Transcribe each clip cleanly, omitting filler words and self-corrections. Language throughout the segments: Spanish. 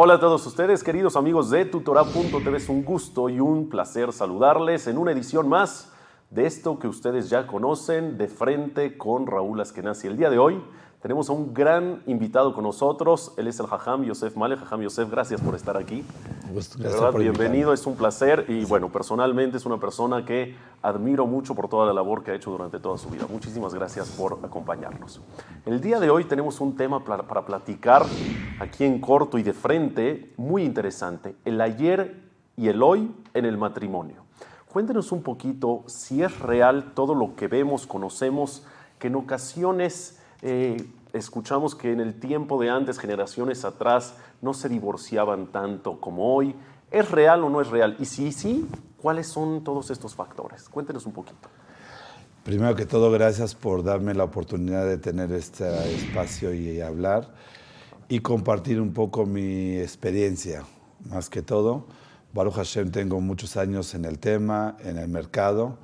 Hola a todos ustedes, queridos amigos de Tutorá.tv. Es un gusto y un placer saludarles en una edición más de esto que ustedes ya conocen, De Frente con Raúl Askenazi. El día de hoy tenemos a un gran invitado con nosotros. Él es el Jajam Yosef Male. Jajam Yosef, gracias por estar aquí. Pues, de verdad, bienvenido, es un placer. Y bueno, personalmente es una persona que admiro mucho por toda la labor que ha hecho durante toda su vida. Muchísimas gracias por acompañarnos. El día de hoy tenemos un tema para platicar aquí en corto y de frente, muy interesante. El ayer y el hoy en el matrimonio. Cuéntenos un poquito si es real todo lo que vemos, conocemos, que en ocasiones escuchamos que en el tiempo de antes, generaciones atrás, no se divorciaban tanto como hoy. ¿Es real o no es real? Y si sí, ¿cuáles son todos estos factores? Cuéntenos un poquito. Primero que todo, gracias por darme la oportunidad de tener este espacio y hablar y compartir un poco mi experiencia. Más que todo, Baruch Hashem, tengo muchos años en el tema, en el mercado,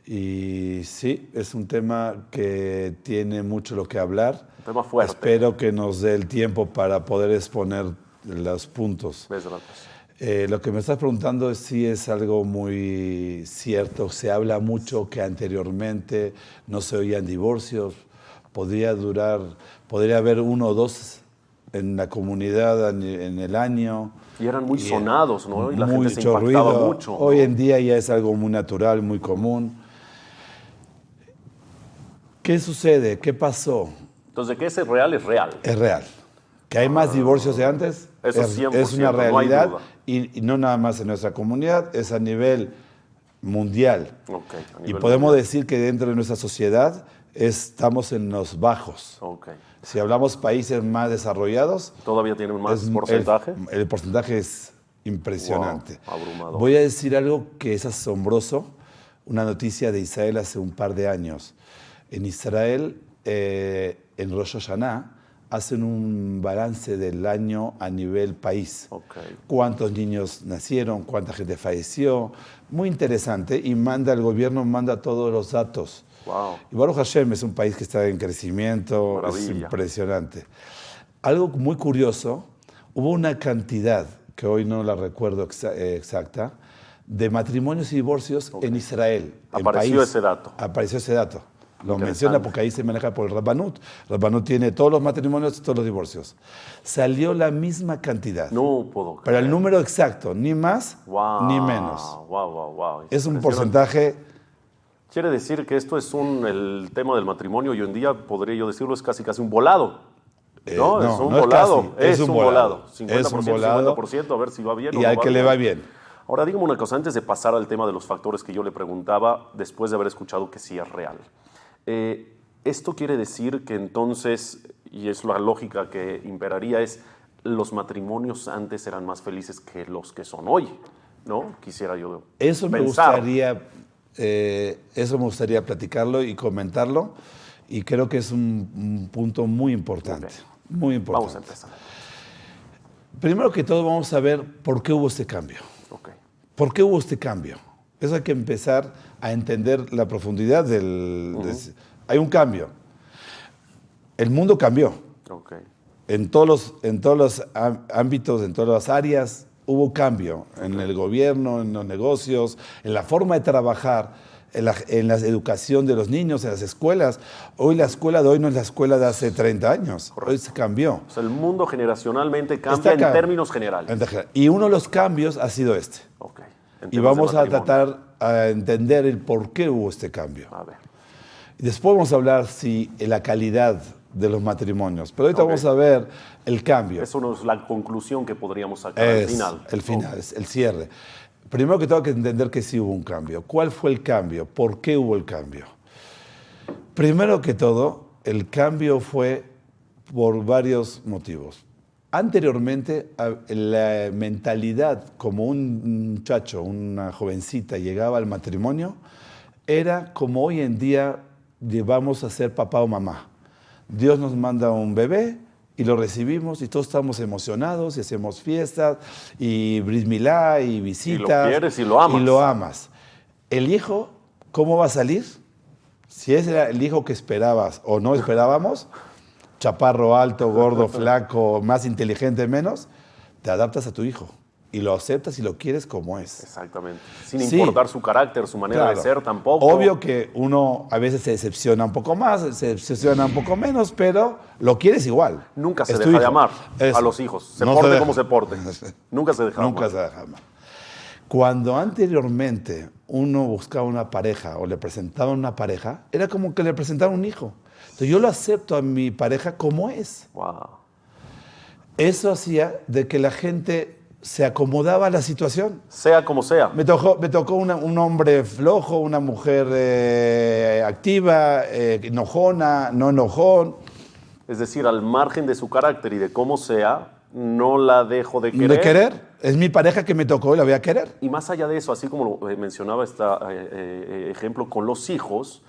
y sí, es un tema que tiene mucho lo que hablar. Un tema fuerte. Espero que nos dé el tiempo para poder exponer los puntos. Lo que me estás preguntando es si es algo muy cierto. Se habla mucho que anteriormente no se oían divorcios. Podría haber uno o dos en la comunidad en el año. Y eran muy sonados, ¿no? Y la gente se impactaba ruido. Mucho. ¿No? Hoy en día ya es algo muy natural, muy común. ¿Qué sucede? ¿Qué pasó? Entonces, ¿qué es real? Es real. Es real. ¿Que hay más divorcios de antes? Eso es una realidad. No y no nada más en nuestra comunidad, es a nivel mundial. Okay, y podemos decir que dentro de nuestra sociedad estamos en los bajos. Okay. Si hablamos países más desarrollados... ¿Todavía tienen más porcentaje? El porcentaje es impresionante. Wow, abrumador. Voy a decir algo que es asombroso. Una noticia de Israel hace un par de años. En Israel, en Rosh Hashanah, hacen un balance del año a nivel país. Okay. Cuántos niños nacieron, cuánta gente falleció. Muy interesante. Y el gobierno manda todos los datos. Wow. Y Baruch Hashem es un país que está en crecimiento. Maravilla. Es impresionante. Algo muy curioso, hubo una cantidad, que hoy no la recuerdo exacta, de matrimonios y divorcios en Israel. Apareció ese dato. Apareció ese dato. Lo menciona porque ahí se maneja por el Rabbanut. El Rabbanut tiene todos los matrimonios y todos los divorcios. Salió la misma cantidad. No puedo creer. Pero el número exacto, ni más ni menos. Wow. Es un porcentaje... Quiere decir que esto es el tema del matrimonio y hoy en día, podría yo decirlo, es casi un volado. No, es un volado. Es un volado. 50%, 50%, a ver si va bien o no. Y al que le va bien. Ahora, dígame una cosa, antes de pasar al tema de los factores que yo le preguntaba, después de haber escuchado que sí es real. Esto quiere decir que entonces, y es la lógica que imperaría, es los matrimonios antes eran más felices que los que son hoy, ¿no? Quisiera yo pensar. Eso me gustaría platicarlo y comentarlo, y creo que es un punto muy importante. Okay. Muy importante. Vamos a empezar. Primero que todo vamos a ver por qué hubo este cambio. Okay. ¿Por qué hubo este cambio? Eso hay que empezar a entender la profundidad hay un cambio. El mundo cambió. Okay. En todos los ámbitos, en todas las áreas, hubo cambio. En el gobierno, en los negocios, en la forma de trabajar, en la educación de los niños, en las escuelas. Hoy la escuela de hoy no es la escuela de hace 30 años. Correcto. Hoy se cambió. O sea, el mundo generacionalmente cambia en términos generales. Y uno de los cambios ha sido este. Okay. Y vamos a tratar a entender el por qué hubo este cambio. A ver. Y después vamos a hablar si la calidad de los matrimonios. Pero ahorita vamos a ver el cambio. Eso no es la conclusión que podríamos sacar al final. El final, es el cierre. Primero que tengo que entender que sí hubo un cambio. ¿Cuál fue el cambio? ¿Por qué hubo el cambio? Primero que todo, el cambio fue por varios motivos. Anteriormente, la mentalidad como un muchacho, una jovencita llegaba al matrimonio, era como hoy en día llevamos a ser papá o mamá. Dios nos manda un bebé y lo recibimos y todos estamos emocionados y hacemos fiestas y bris milá y visitas. Y lo quieres y lo amas. Y lo amas. El hijo, ¿cómo va a salir? Si ese era el hijo que esperabas o no esperábamos, chaparro, alto, gordo, flaco, más inteligente, menos, te adaptas a tu hijo y lo aceptas y lo quieres como es. Exactamente. Sin Sí. importar su carácter, su manera Claro. de ser tampoco. Obvio que uno a veces se decepciona un poco más, se decepciona un poco menos, pero lo quieres igual. Nunca se Es tu deja de hijo. amar Eso. a los hijos. Se No porte deja. como se porte. Nunca se deja de Nunca amar. se deja de amar. Cuando anteriormente uno buscaba una pareja o le presentaba una pareja, era como que le presentaba un hijo. Entonces yo lo acepto a mi pareja como es. Wow. Eso hacía de que la gente se acomodaba a la situación. Sea como sea. Me tocó un hombre flojo, una mujer activa, enojona, no enojón. Es decir, al margen de su carácter y de cómo sea, no la dejo de querer. De querer. Es mi pareja que me tocó y la voy a querer. Y más allá de eso, así como lo mencionaba este ejemplo con los hijos,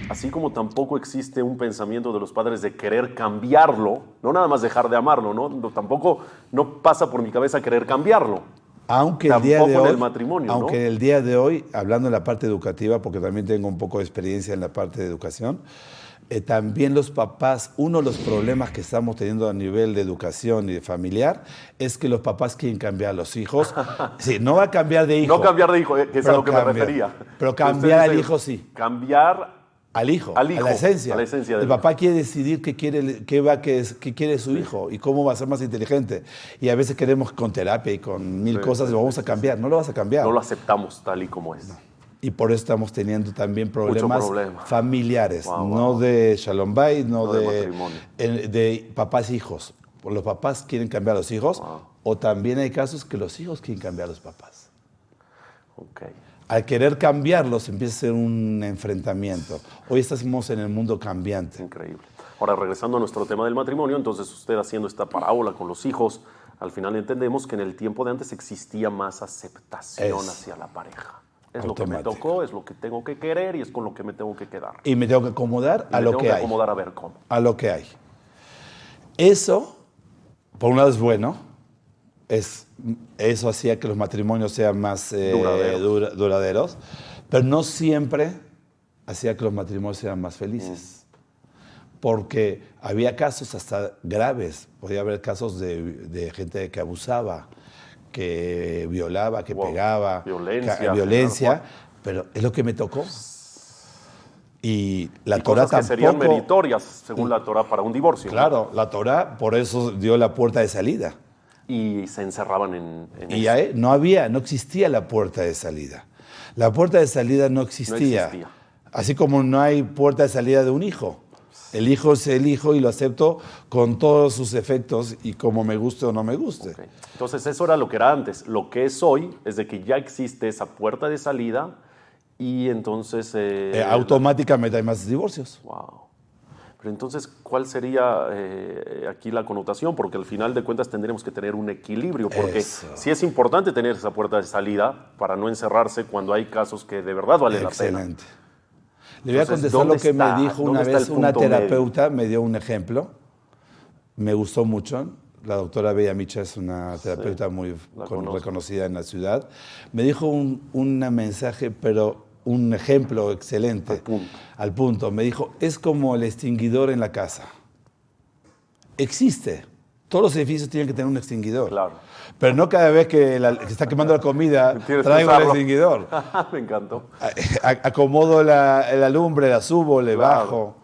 así como tampoco existe un pensamiento de los padres de querer cambiarlo, no nada más dejar de amarlo, ¿no? Tampoco no pasa por mi cabeza querer cambiarlo. Aunque el día de Tampoco hoy, en el matrimonio, aunque ¿no? el día de hoy, hablando de la parte educativa, porque también tengo un poco de experiencia en la parte de educación, también los papás, uno de los problemas que estamos teniendo a nivel de educación y de familiar es que los papás quieren cambiar a los hijos. Sí, no va a cambiar de hijo. No cambiar de hijo, que es a pero lo que me cambiar. refería. Pero Usted cambiar al dice, hijo sí. Cambiar Al hijo, Al hijo, a la esencia. a la esencia del El papá quiere decidir qué quiere su hijo y cómo va a ser más inteligente. Y a veces queremos con terapia y con mil cosas lo vamos a cambiar. No lo vas a cambiar. no lo aceptamos tal y como es. Y por eso estamos teniendo también problemas problema. familiares, Wow, no wow. de Shalom Bayit, no No de de, matrimonio. de papás e hijos. Los papás quieren cambiar a los hijos, Wow. o también hay casos que los hijos quieren cambiar a los papás. Ok. Al querer cambiarlos empieza a ser un enfrentamiento. Hoy estamos en el mundo cambiante. Increíble. Ahora, regresando a nuestro tema del matrimonio, entonces usted haciendo esta parábola con los hijos, al final entendemos que en el tiempo de antes existía más aceptación Es hacia la pareja. Es lo que me automático. tocó, es lo que tengo que querer y es con lo que me tengo que quedar. Y me tengo que acomodar Y a me lo tengo que hay. acomodar a ver cómo. A lo que hay. Eso, por un lado, es bueno. Eso hacía que los matrimonios sean más duraderos, pero no siempre hacía que los matrimonios sean más felices. Porque había casos hasta graves. Podía haber casos de gente que abusaba, que violaba, que Wow. pegaba, Violencia, claro. pero es lo que me tocó. Y la Y Torah cosas que serían tampoco. meritorias, según la Torah, para un divorcio. ¿no? Claro, la Torah por eso dio la puerta de salida. Y se encerraban en Y eso. ahí no existía la puerta de salida. La puerta de salida no existía. existía. Así como no hay puerta de salida de un hijo. El hijo es el hijo y lo acepto con todos sus efectos y como me guste o no me guste. Ok. Entonces eso era lo que era antes. Lo que es hoy es de que ya existe esa puerta de salida y entonces... Automáticamente hay más divorcios. Wow. Pero entonces, ¿cuál sería aquí la connotación? Porque al final de cuentas tendremos que tener un equilibrio, porque Eso. sí es importante tener esa puerta de salida para no encerrarse cuando hay casos que de verdad valen la pena. Excelente. Le voy a Entonces, contestar lo ¿dónde que está? me dijo una ¿Dónde está vez el una punto medio? terapeuta, me dio un ejemplo, me gustó mucho. La doctora Bella Micha es una terapeuta muy la conozco. reconocida en la ciudad. Me dijo un mensaje, pero un ejemplo excelente. Al punto. Me dijo, es como el extinguidor en la casa. Existe. Todos los edificios tienen que tener un extinguidor. Claro. Pero no cada vez que se está quemando la comida, Tienes que traigo el usarlo. extinguidor. Me encantó. Acomodo la lumbre, la subo, le Claro. bajo.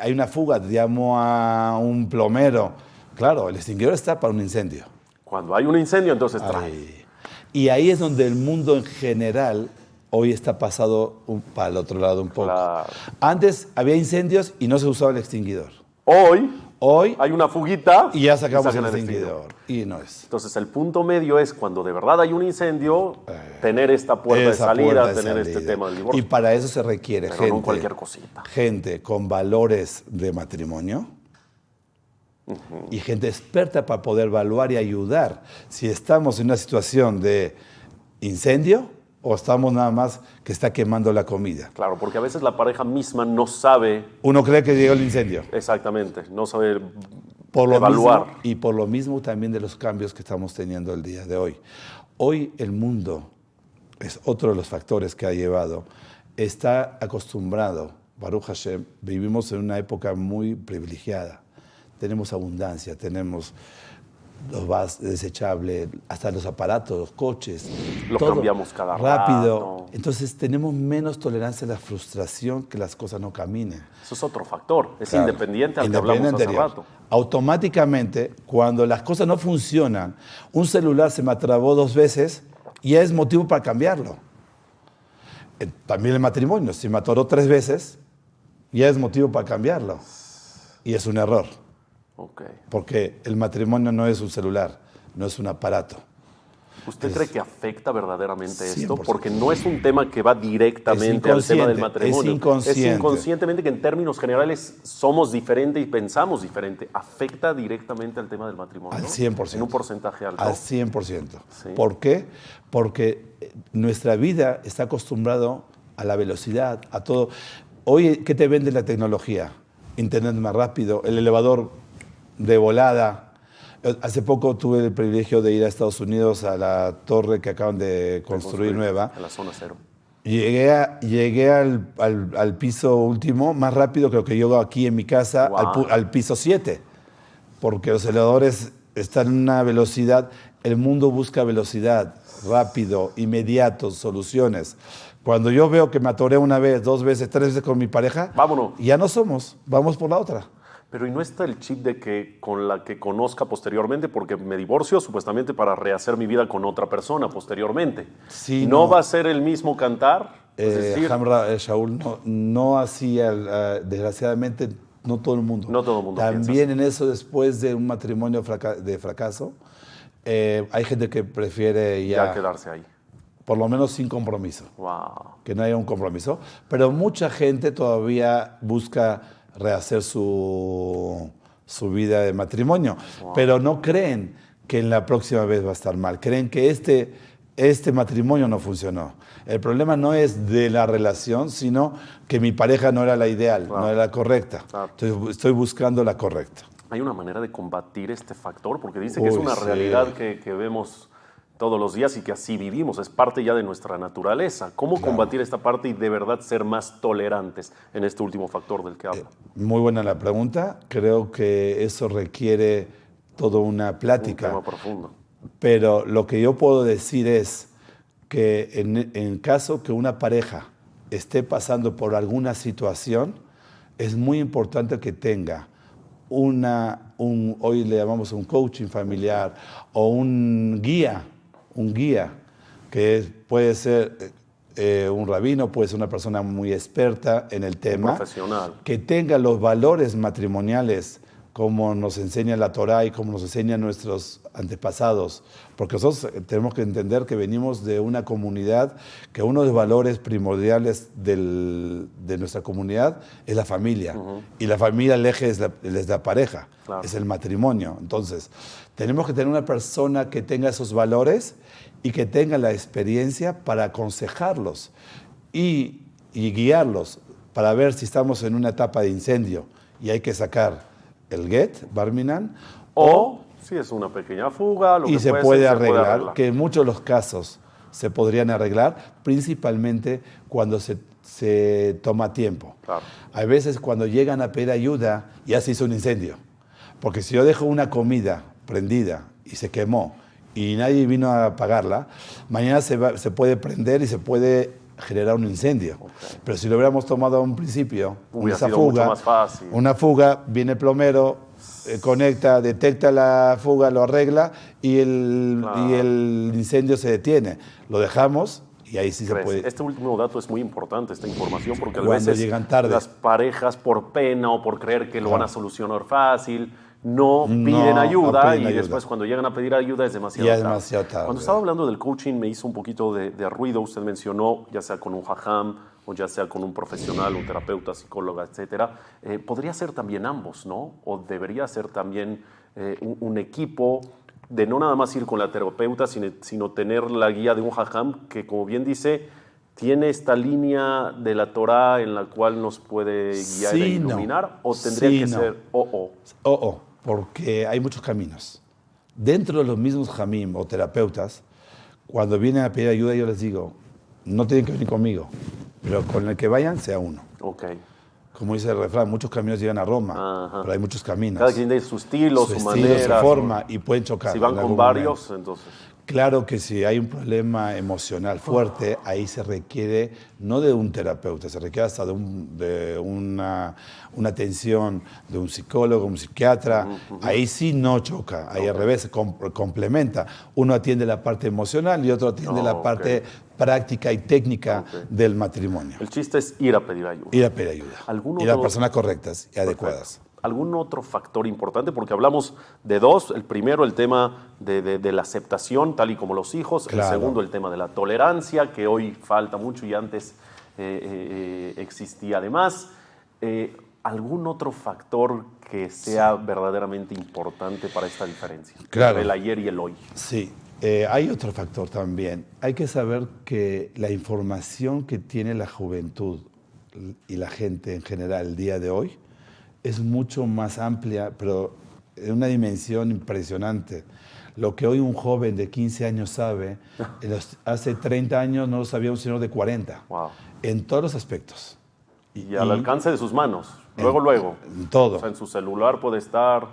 Hay una fuga, llamo a un plomero. Claro, el extinguidor está para un incendio. Cuando hay un incendio, entonces trae. Ahí. Y ahí es donde el mundo en general hoy está pasado para el otro lado un poco. Claro. Antes había incendios y no se usaba el extinguidor. Hoy Hoy hay una fuguita y ya sacamos sacan el extinguidor. Y no es. Entonces el punto medio es cuando de verdad hay un incendio, tener esta puerta de Esa salida, puerta de tener este salida. tema del divorcio. Y para eso se requiere Pero gente. no cualquier cosita. Gente con valores de matrimonio y gente experta para poder evaluar y ayudar si estamos en una situación de incendio o estamos nada más que está quemando la comida. Claro, porque a veces la pareja misma no sabe Uno cree que llegó el incendio. exactamente, no sabe Por lo evaluar. mismo, y por lo mismo también de los cambios que estamos teniendo el día de hoy. Hoy el mundo, es otro de los factores que ha llevado, está acostumbrado, Baruch Hashem, vivimos en una época muy privilegiada. Tenemos abundancia, tenemos los vas desechable, hasta los aparatos, los coches. Lo todo cambiamos cada rápido. rato. Entonces tenemos menos tolerancia a la frustración, que las cosas no caminen. Eso es otro factor. Es Claro, independiente al que hablamos independiente hace anterior. rato. Automáticamente, cuando las cosas no funcionan, un celular se me atrabó 2 veces, ya es motivo para cambiarlo. También el matrimonio, si me atoró 3 veces, ya es motivo para cambiarlo. Y es un error, Ok. porque el matrimonio no es un celular, no es un aparato. ¿Usted cree que afecta verdaderamente esto? 100%. Porque no es un tema que va directamente al tema del matrimonio. Es inconsciente. Es inconscientemente que en términos generales somos diferentes y pensamos diferente. ¿Afecta directamente al tema del matrimonio? Al 100%. En un porcentaje alto. Al 100%. Sí. ¿Por qué? Porque nuestra vida está acostumbrado a la velocidad, a todo. Hoy, ¿qué te vende la tecnología? Internet más rápido, el elevador de volada. Hace poco tuve el privilegio de ir a Estados Unidos a la torre que acaban de construir nueva. En la zona cero. Llegué al piso último más rápido que lo que llego aquí en mi casa, Wow. al piso 7. Porque los elevadores están en una velocidad, el mundo busca velocidad, rápido, inmediato, soluciones. Cuando yo veo que me atoré 1 vez, 2 veces, 3 veces con mi pareja, Vámonos. ya no somos, vamos por la otra. Pero ¿y no está el chip de que con la que conozca posteriormente, porque me divorcio supuestamente para rehacer mi vida con otra persona posteriormente? Sí, ¿No no. va a ser el mismo cantar? Es decir, Shaul no hacía, desgraciadamente, no todo el mundo. No todo el mundo También en eso, después de un matrimonio de fracaso, hay gente que prefiere ya quedarse ahí. por lo menos sin compromiso, Wow. que no haya un compromiso. Pero mucha gente todavía busca rehacer su vida de matrimonio, pero no creen que en la próxima vez va a estar mal. Creen que este matrimonio no funcionó. El problema no es de la relación, sino que mi pareja no era la ideal, Claro. no era la correcta. Claro. Entonces estoy buscando la correcta. ¿Hay una manera de combatir este factor? Porque dice que es Uy, una sí. realidad que vemos todos los días y que así vivimos, es parte ya de nuestra naturaleza. ¿Cómo combatir esta parte y de verdad ser más tolerantes en este último factor del que habla? Muy buena la pregunta. Creo que eso requiere toda una Un plática. tema profundo. Pero lo que yo puedo decir es que en caso que una pareja esté pasando por alguna situación, es muy importante que tenga hoy le llamamos un coaching familiar o un guía que puede ser un rabino, puede ser una persona muy experta en el tema, profesional. que tenga los valores matrimoniales como nos enseña la Torá y como nos enseñan nuestros antepasados. Porque nosotros tenemos que entender que venimos de una comunidad, que uno de los valores primordiales de nuestra comunidad es la familia. Y la familia, el eje es la pareja, Claro. es el matrimonio. Entonces, tenemos que tener una persona que tenga esos valores y que tenga la experiencia para aconsejarlos y guiarlos para ver si estamos en una etapa de incendio y hay que sacar el get, Barminan, O si es una pequeña fuga, lo y que se fuese, puede se arreglar, que en muchos de los casos se podrían arreglar, principalmente cuando se toma tiempo. Claro. Hay veces cuando llegan a pedir ayuda, ya se hizo un incendio. Porque si yo dejo una comida prendida y se quemó y nadie vino a apagarla, mañana se puede prender y se puede generar un incendio. Pero si lo hubiéramos tomado a un principio, Hubiera esa sido fuga, mucho más fácil. una fuga, viene el plomero, conecta, detecta la fuga, lo arregla y el incendio se detiene. Lo dejamos y ahí sí se ¿Crees? puede. Este último dato es muy importante, esta información, porque a Cuando veces llegan tarde. las parejas por pena o por creer que lo van a solucionar fácil, no piden ayuda piden y ayuda. después cuando llegan a pedir ayuda es demasiado Ya es tarde. demasiado tarde. Cuando estaba hablando del coaching me hizo un poquito de ruido. Usted mencionó, ya sea con un jajam o ya sea con un profesional, un terapeuta, psicóloga, etcétera. Podría ser también ambos, ¿no? O debería ser también un equipo de no nada más ir con la terapeuta, sino tener la guía de un jajam que, como bien dice, tiene esta línea de la Torá en la cual nos puede guiar Sí, e no. iluminar, o tendría Sí, que no. ser Porque hay muchos caminos. Dentro de los mismos jamim o terapeutas, cuando vienen a pedir ayuda, yo les digo, no tienen que venir conmigo, pero con el que vayan, sea uno. Ok. como dice el refrán, muchos caminos llegan a Roma, Ajá. pero hay muchos caminos. Cada quien tiene su estilo, su manera. Su forma, y pueden chocar. Si van en con algún varios, momento. entonces... Claro que si hay un problema emocional fuerte, ahí se requiere no de un terapeuta, se requiere hasta de una atención de un psicólogo, un psiquiatra. Ahí sí no choca, ahí al revés, se complementa. Uno atiende la parte emocional y otro atiende la parte práctica y técnica del matrimonio. El chiste es ir a pedir ayuda. Ir a pedir ayuda. Y las personas correctas y adecuadas. ¿Algún otro factor importante? Porque hablamos de dos. El primero, el tema de la aceptación, tal y como los hijos. Claro. El segundo, el tema de la tolerancia, que hoy falta mucho y antes existía además. ¿Algún otro factor que sea verdaderamente importante para esta diferencia? Claro. Entre el ayer y el hoy. Sí. Hay otro factor también. Hay que saber que la información que tiene la juventud y la gente en general el día de hoy es mucho más amplia, pero en una dimensión impresionante. Lo que hoy un joven de 15 años sabe, hace 30 años no lo sabía un señor de 40. Wow. En todos los aspectos. Y al alcance de sus manos. Luego. En todo. O sea, en su celular puede estar...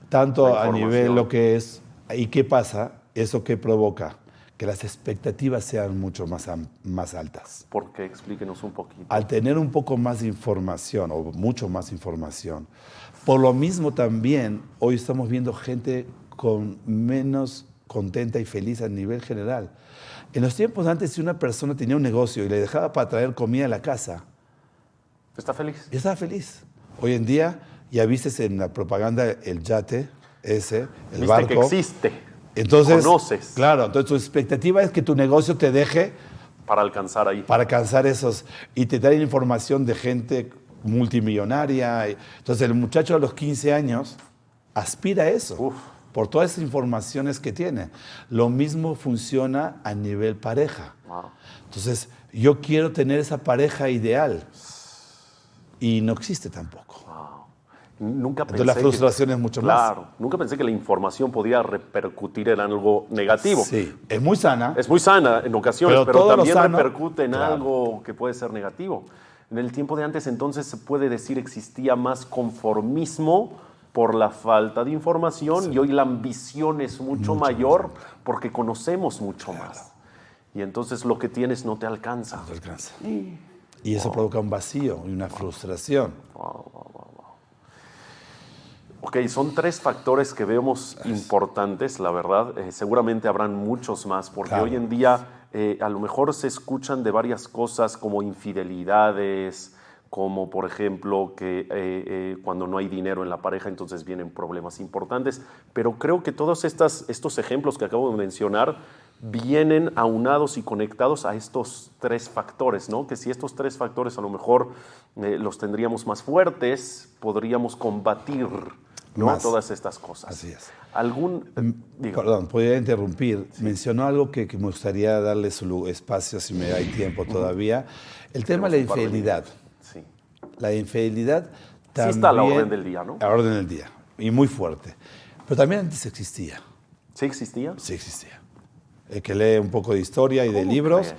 Tanto a nivel lo que es... ¿Y qué pasa? ¿Eso qué provoca? Que las expectativas sean mucho más altas. ¿Por qué? Explíquenos un poquito. Al tener un poco más de información, o mucho más información, por lo mismo también, hoy estamos viendo gente con menos contenta y feliz a nivel general. En los tiempos antes, si una persona tenía un negocio y le dejaba para traer comida a la casa, ¿Está feliz? ya estaba feliz. Hoy en día, ya viste en la propaganda el yate, el barco. Que existe. Entonces, conoces. Claro, entonces tu expectativa es que tu negocio te deje para alcanzar ahí. Para alcanzar esos. Y te traen información de gente multimillonaria. Entonces el muchacho a los 15 años aspira a eso. Uf. Por todas esas informaciones que tiene. Lo mismo funciona a nivel pareja. Wow. Entonces yo quiero tener esa pareja ideal. Y no existe tampoco. Nunca pensé Entonces la frustración es mucho más. Claro, nunca pensé que la información podía repercutir en algo negativo. Sí, es muy sana. Es muy sana en ocasiones, pero todo también lo sano, repercute en claro, algo que puede ser negativo. En el tiempo de antes, entonces, se puede decir existía más conformismo por la falta de información, y hoy la ambición es mucho mayor porque conocemos mucho más. Y entonces lo que tienes no te alcanza. No te alcanza. Y eso provoca un vacío y una frustración. Ok, son tres factores que vemos importantes, la verdad. Seguramente habrán muchos más, porque hoy en día a lo mejor se escuchan de varias cosas como infidelidades, como por ejemplo que cuando no hay dinero en la pareja, entonces vienen problemas importantes. Pero creo que todos estos ejemplos que acabo de mencionar vienen aunados y conectados a estos tres factores, ¿no? Que si estos tres factores a lo mejor los tendríamos más fuertes, podríamos combatir, ¿no? Todas estas cosas. Así es. Perdón, podría interrumpir. Sí. Mencionó algo que me gustaría darle su espacio, si me hay tiempo todavía. El tema de la infidelidad. Sí. La infidelidad también... Sí está a la orden del día, ¿no? A la orden del día. Y muy fuerte. Pero también antes existía. ¿Sí existía? Sí existía. El que lee un poco de historia y de libros,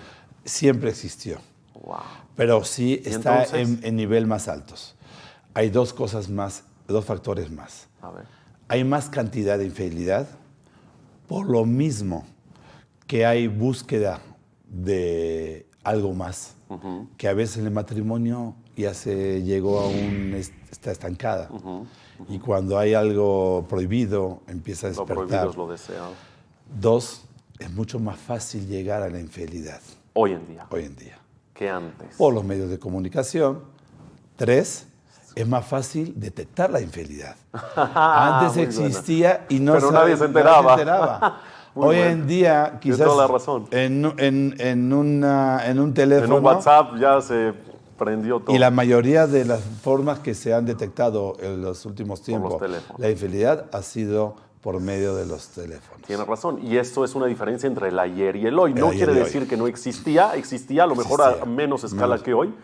siempre existió. Wow. Pero sí está en nivel más altos. Hay dos cosas más, dos factores más. A ver. Hay más cantidad de infidelidad, por lo mismo que hay búsqueda de algo más, que a veces el matrimonio ya se llegó a está estancada. Y cuando hay algo prohibido, empieza a despertar. Lo prohibido es lo deseado. Dos, es mucho más fácil llegar a la infidelidad. Hoy en día. Hoy en día. Que antes. Por los medios de comunicación. Tres, es más fácil detectar la infidelidad. Antes existía y pero nadie se enteraba. Hoy en día, quizás toda la razón. En un teléfono. En un WhatsApp ya se prendió todo. Y la mayoría de las formas que se han detectado en los últimos tiempos, la infidelidad ha sido por medio de los teléfonos. Tiene razón. Y esto es una diferencia entre el ayer y el hoy. No quiere decir que no existía. Existía a lo mejor a menos escala que hoy.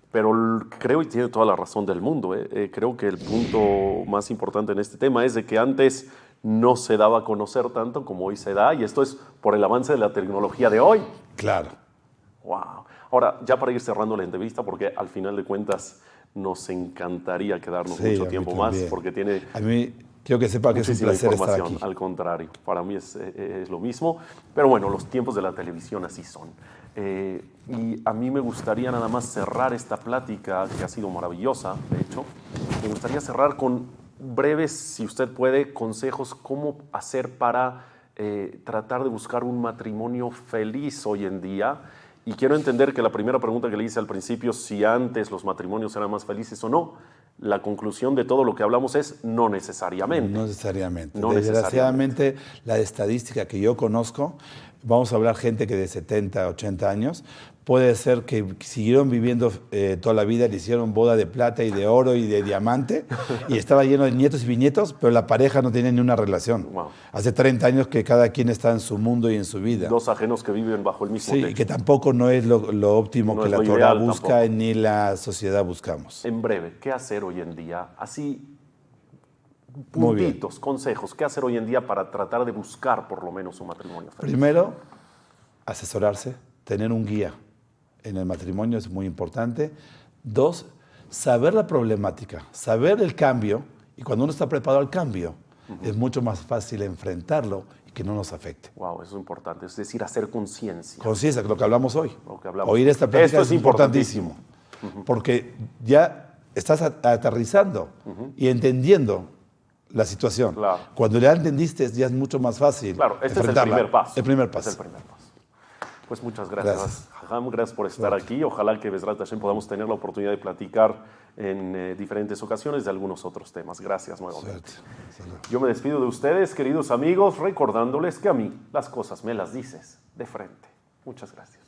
Pero creo, y tiene toda la razón del mundo, creo que el punto más importante en este tema es de que antes no se daba a conocer tanto como hoy se da, y esto es por el avance de la tecnología de hoy. Claro. Wow. Ahora, ya para ir cerrando la entrevista, porque al final de cuentas nos encantaría quedarnos Sí, mucho a mí tiempo más también. porque tiene A mí, quiero que sepa que es un muchísima placer estar información. aquí. Al contrario, para mí es lo mismo. Pero bueno, los tiempos de la televisión así son. Y a mí me gustaría nada más cerrar esta plática, que ha sido maravillosa, de hecho. Me gustaría cerrar con breves, si usted puede, consejos cómo hacer para tratar de buscar un matrimonio feliz hoy en día. Y quiero entender que la primera pregunta que le hice al principio, si antes los matrimonios eran más felices o no, la conclusión de todo lo que hablamos es no necesariamente. No necesariamente. No Desgraciadamente, la estadística que yo conozco, vamos a hablar gente que de 70, 80 años, puede ser que siguieron viviendo toda la vida, le hicieron boda de plata y de oro y de diamante, y estaba lleno de nietos y bisnietos, pero la pareja no tenía ni una relación. Wow. Hace 30 años que cada quien está en su mundo y en su vida. Dos ajenos que viven bajo el mismo Sí, techo. y que tampoco no es lo óptimo No que es la lo Torah ideal busca tampoco. ni la sociedad buscamos. En breve, ¿qué hacer hoy en día? Así, Muy bien. puntitos, consejos. ¿Qué hacer hoy en día para tratar de buscar por lo menos un matrimonio feliz? Primero, asesorarse, tener un guía en el matrimonio es muy importante. Dos, saber la problemática, saber el cambio, y cuando uno está preparado al cambio, es mucho más fácil enfrentarlo y que no nos afecte. Wow, eso es importante. Es decir, hacer conciencia. Conciencia, lo que hablamos hoy. Lo que hablamos. Oír esta plática Esto es es importantísimo, porque ya estás aterrizando y entendiendo la situación. Claro. Cuando ya entendiste, ya es mucho más fácil. Claro, este es el enfrentarla. primer paso. El primer paso. Es el primer paso. Pues muchas gracias. Gracias. Hajam, gracias por estar aquí. Ojalá que Bezrat Hashem podamos tener la oportunidad de platicar en diferentes ocasiones de algunos otros temas. Gracias nuevamente. Suerte. Salud. Yo me despido de ustedes, queridos amigos, recordándoles que a mí las cosas me las dices de frente. Muchas gracias.